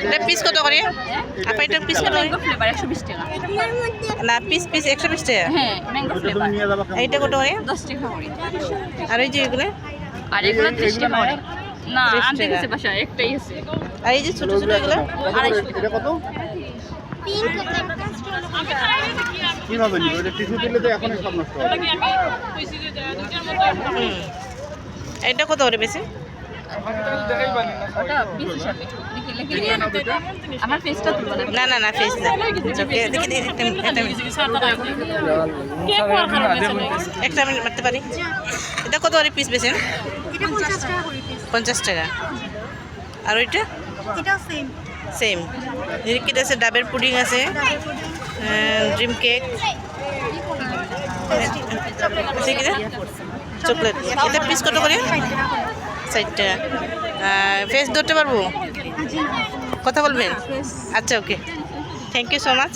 এটা পিস কত করে আপা? এটা পিস কত করে? ফ্লেভার 120 টাকা। না পিস 120 টাকা। হ্যাঁ ম্যাঙ্গো ফ্লেভার এইটা কত করে? 10 টাকা করে। আর এই যে এগুলো? আর এগুলো 30 টাকা করে। না 30 আনতে টাকা। গেছে বাসায় একটাই আছে। আর এই যে ছোট ছোট এগুলো? 250 এটা কত? কিভাবে নিব? এটা টিস্যু দিলে তো এখনই সব নষ্ট হবে। এটা কত করে বেশি? ওটা 20 হিসাবে। লিখে আমার ফেসটা তুলবা না। না না না ফেস না। চোখে দেখি দেখি একটা মিনিট মারতে পারি। এটা কত করে পিস বেছেন? এটা 50 টাকা করে পিস। 50 টাকা। আর ওইটা এটাও সেম। সেম। নিরিকিট আছে, ডাবের পুডিং আছে, ড্রিম কেক, চকলেট। এটা পিস কত করে? 60 টাকা। ফেস ধরতে পারবো? কথা বলবেন? আচ্ছা ওকে, থ্যাংক ইউ সো মাচ।